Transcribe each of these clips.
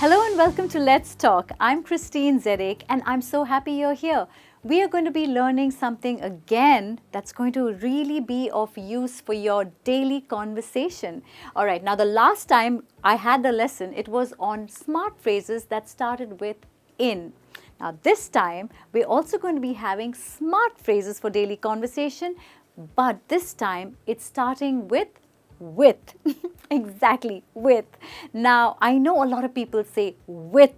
Hello and welcome to Let's Talk. I'm Christine Zedek and I'm so happy you're here. We are going to be learning something again that's going to really be of use for your daily conversation. All right, now the last time I had the lesson, it was on smart phrases that started with in. Now this time, we're also going to be having smart phrases for daily conversation, but this time it's starting with. Exactly, with. Now, I know a lot of people say with,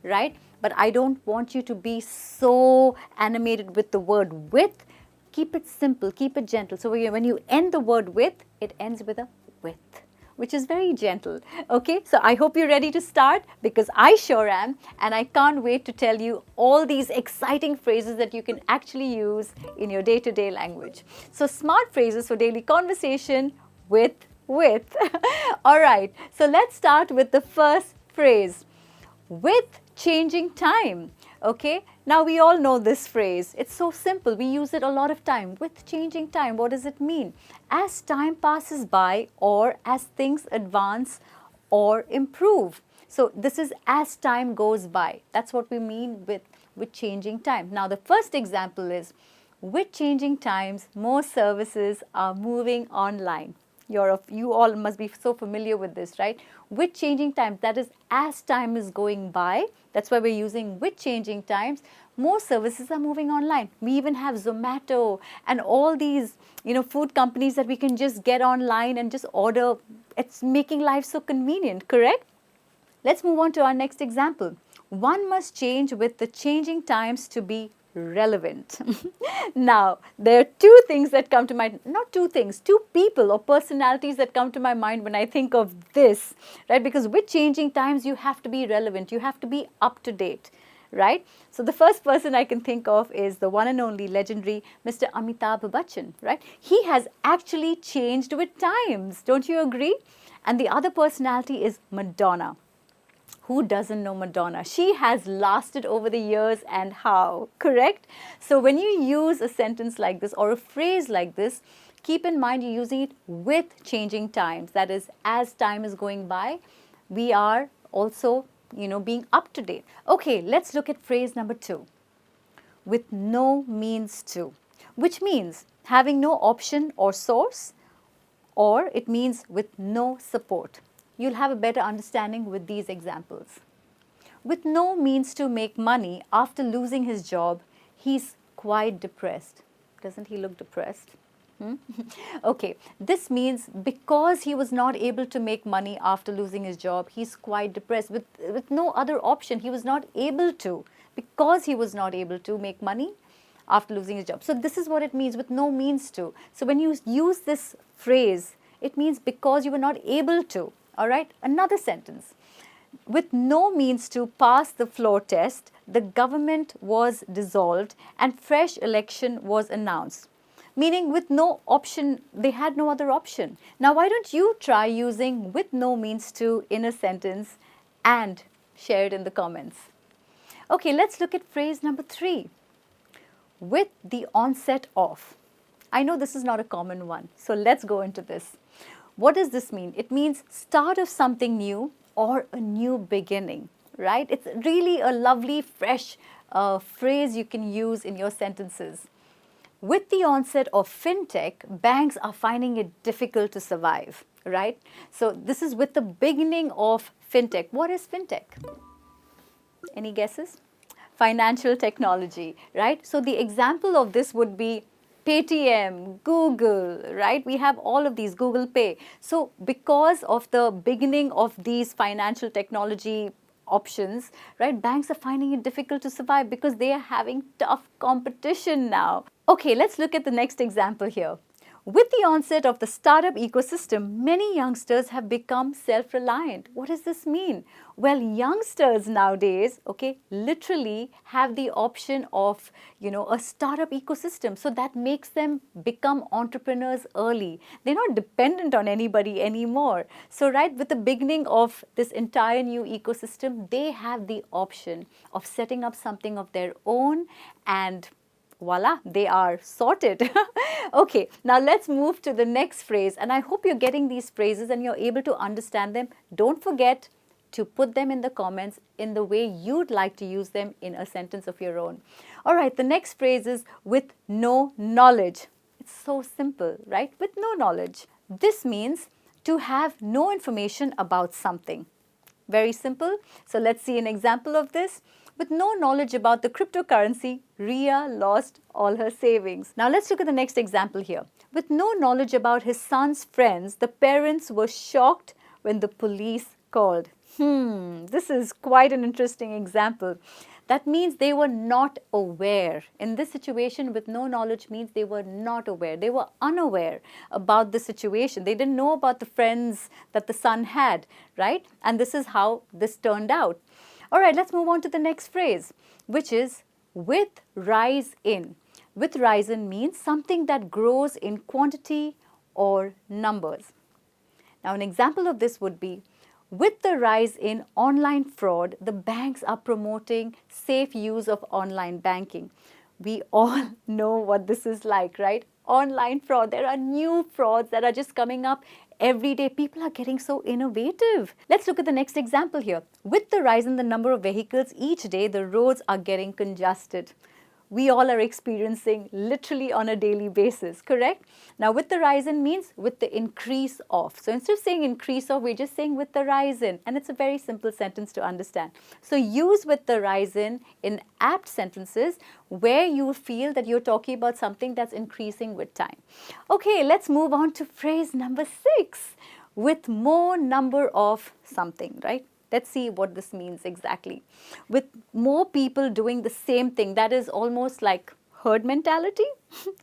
right? But I don't want you to be so animated with the word with. Keep it simple, keep it gentle. So when you end the word with, it ends with a with, which is very gentle. Okay, so I hope you're ready to start because I sure am, and I can't wait to tell you all these exciting phrases that you can actually use in your day-to-day language. So smart phrases for daily conversation with. All right, so let's start with the first phrase, with changing time. Okay, now we all know this phrase. It's so simple. We use it a lot of time. With changing time, what does it mean? As time passes by or as things advance or improve. So this is as time goes by. That's what we mean with changing time. Now the first example is, with changing times, more services are moving online. You all must be so familiar with this, right? With changing times, that is as time is going by. That's why we're using with changing times. More services are moving online. We even have Zomato and all these, food companies that we can just get online and just order. It's making life so convenient, correct? Let's move on to our next example. One must change with the changing times to be relevant. Now, there are two things that come to mind, not two things, two people or personalities that come to my mind when I think of this, right? Because with changing times, you have to be relevant, you have to be up to date, right? So the first person I can think of is the one and only legendary Mr. Amitabh Bachchan, right? He has actually changed with times, don't you agree? And the other personality is Madonna. Who doesn't know Madonna? She has lasted over the years, and how, correct? So when you use a sentence like this or a phrase like this, keep in mind you're using it with changing times. That is, as time is going by, we are also, being up to date. Okay, let's look at phrase number 2. With no means to, which means having no option or source, or it means with no support. You'll have a better understanding with these examples. With no means to make money after losing his job, he's quite depressed. Doesn't he look depressed? Okay, this means because he was not able to make money after losing his job, he's quite depressed. With no other option, he was not able to, because he was not able to make money after losing his job. So this is what it means, with no means to. So when you use this phrase, it means because you were not able to. All right, another sentence. With no means to pass the floor test, the government was dissolved and fresh election was announced. Meaning with no option, they had no other option. Now, why don't you try using with no means to in a sentence and share it in the comments. Okay, let's look at phrase number 3. With the onset of. I know this is not a common one, so let's go into this. What does this mean? It means start of something new or a new beginning, right? It's really a lovely, fresh phrase you can use in your sentences. With the onset of fintech, banks are finding it difficult to survive, right? So this is with the beginning of fintech. What is fintech? Any guesses? Financial technology, right? So the example of this would be Paytm, Google, right? We have all of these, Google Pay. So because of the beginning of these financial technology options, right, banks are finding it difficult to survive because they are having tough competition now. Okay, let's look at the next example here. With the onset of the startup ecosystem, many youngsters have become self-reliant. What does this mean? Well, youngsters nowadays, okay, literally have the option of, a startup ecosystem. So that makes them become entrepreneurs early. They're not dependent on anybody anymore. So, right, with the beginning of this entire new ecosystem, they have the option of setting up something of their own and voila, they are sorted. Okay, now let's move to the next phrase, and I hope you're getting these phrases and you're able to understand them. Don't forget to put them in the comments in the way you'd like to use them in a sentence of your own. All right, the next phrase is with no knowledge. It's so simple, right? With no knowledge. This means to have no information about something. Very simple. So let's see an example of this. With no knowledge about the cryptocurrency, Ria lost all her savings. Now let's look at the next example here. With no knowledge about his son's friends, the parents were shocked when the police called. This is quite an interesting example. That means they were not aware. In this situation, with no knowledge means they were not aware. They were unaware about the situation. They didn't know about the friends that the son had, right? And this is how this turned out. All right, let's move on to the next phrase, which is with rise in. With rise in means something that grows in quantity or numbers. Now, an example of this would be, with the rise in online fraud, the banks are promoting safe use of online banking. We all know what this is like, right? Online fraud. There are new frauds that are just coming up every day. People are getting so innovative. Let's look at the next example here. With the rise in the number of vehicles each day, the roads are getting congested. We all are experiencing literally on a daily basis, correct? Now, with the rise in means with the increase of. So instead of saying increase of, we're just saying with the rise in. And it's a very simple sentence to understand. So use with the rise in apt sentences where you feel that you're talking about something that's increasing with time. Okay, let's move on to phrase number 6. With more number of something, right? Let's see what this means exactly. With more people doing the same thing, that is almost like herd mentality,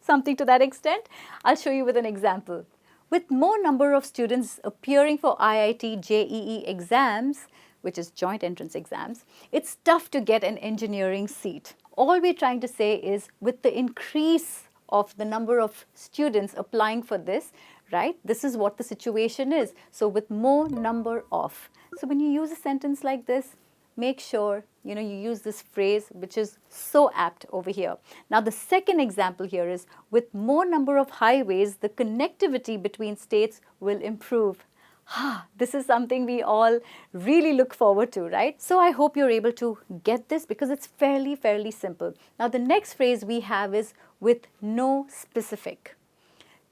something to that extent. I'll show you with an example. With more number of students appearing for IIT JEE exams, which is joint entrance exams, it's tough to get an engineering seat. All we're trying to say is with the increase of the number of students applying for this, right? This is what the situation is. So with more number of. So when you use a sentence like this, make sure you use this phrase, which is so apt over here. Now the second example here is with more number of highways, the connectivity between states will improve. This is something we all really look forward to, right? So I hope you're able to get this because it's fairly simple. Now the next phrase we have is with no specific.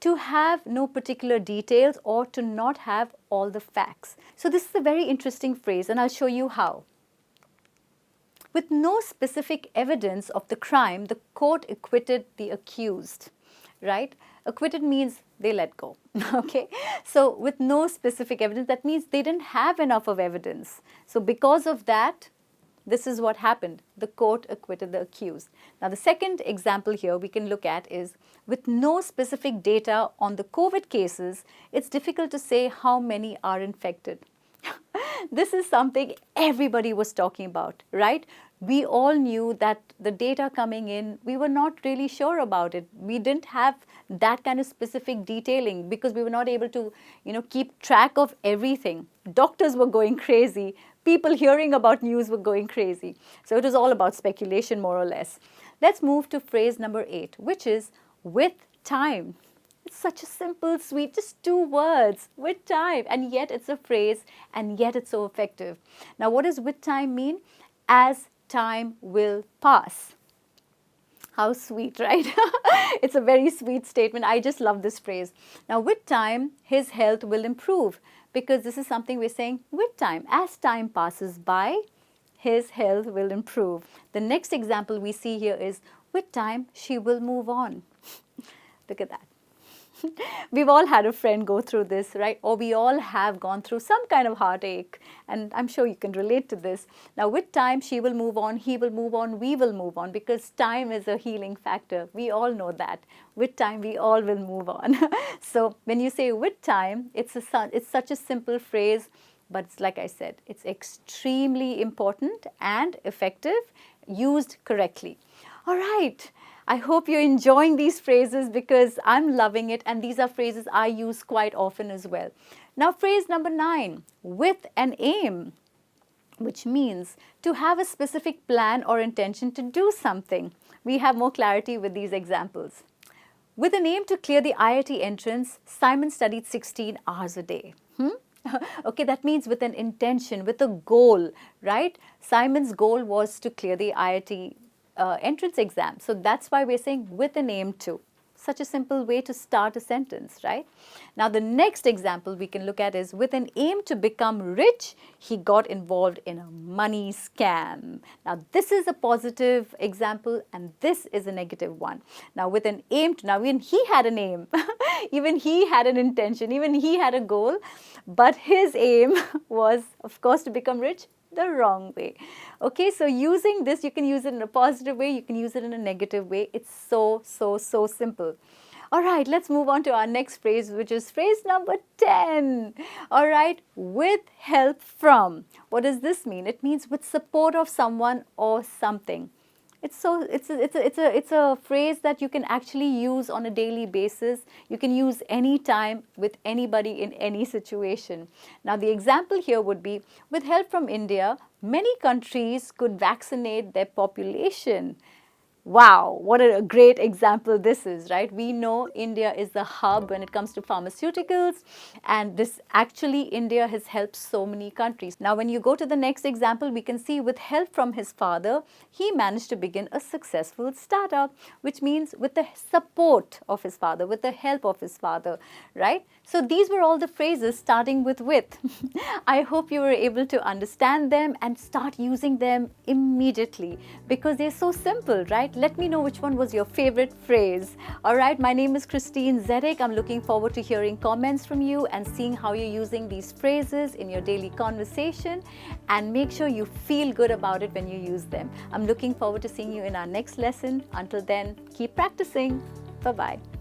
To have no particular details or to not have all the facts. So this is a very interesting phrase and I'll show you how. With no specific evidence of the crime, the court acquitted the accused, right? Acquitted means they let go, okay? So with no specific evidence, that means they didn't have enough of evidence. So because of that, this is what happened. The court acquitted the accused. Now, the second example here we can look at is with no specific data on the COVID cases, it's difficult to say how many are infected. This is something everybody was talking about, right? We all knew that the data coming in, we were not really sure about it. We didn't have that kind of specific detailing because we were not able to, keep track of everything. Doctors were going crazy. People hearing about news were going crazy. So it was all about speculation, more or less. Let's move to phrase number 8, which is with time. It's such a simple, sweet, just 2 words, with time. And yet it's a phrase, and yet it's so effective. Now, what does with time mean? As time will pass. How sweet, right? It's a very sweet statement. I just love this phrase. Now, with time, his health will improve because this is something we're saying with time. As time passes by, his health will improve. The next example we see here is with time, she will move on. Look at that. We've all had a friend go through this, right? Or we all have gone through some kind of heartache. And I'm sure you can relate to this. Now, with time, she will move on, he will move on, we will move on because time is a healing factor. We all know that. With time, we all will move on. So when you say with time, it's such a simple phrase, but it's like I said, it's extremely important and effective, used correctly. All right. I hope you're enjoying these phrases because I'm loving it and these are phrases I use quite often as well. Now, phrase number 9, with an aim, which means to have a specific plan or intention to do something. we have more clarity with these examples. With an aim to clear the IIT entrance, Simon studied 16 hours a day. Okay, that means with an intention, with a goal, right? Simon's goal was to clear the IIT entrance exam. So that's why we're saying with an aim to. Such a simple way to start a sentence, right? Now, the next example we can look at is with an aim to become rich, he got involved in a money scam. Now, this is a positive example and this is a negative one. Now, with an aim to, now even he had an aim, even he had an intention, even he had a goal, but his aim was, of course, to become rich the wrong way. Okay, so using this, you can use it in a positive way, you can use it in a negative way. It's so simple. All right, let's move on to our next phrase, which is phrase number 10. All right, with help from. What does this mean? It means with support of someone or something. It's a phrase that you can actually use on a daily basis. You can use anytime with anybody in any situation. Now, the example here would be, with help from India, many countries could vaccinate their population. Wow, what a great example this is, right? We know India is the hub when it comes to pharmaceuticals, and this actually, India has helped so many countries. Now, when you go to the next example, we can see with help from his father, he managed to begin a successful startup, which means with the support of his father, with the help of his father, right? So these were all the phrases starting with. I hope you were able to understand them and start using them immediately because they're so simple, right? Let me know which one was your favorite phrase. All right, my name is Christine Zedek. I'm looking forward to hearing comments from you and seeing how you're using these phrases in your daily conversation, and make sure you feel good about it when you use them. I'm looking forward to seeing you in our next lesson. Until then, keep practicing. Bye-bye.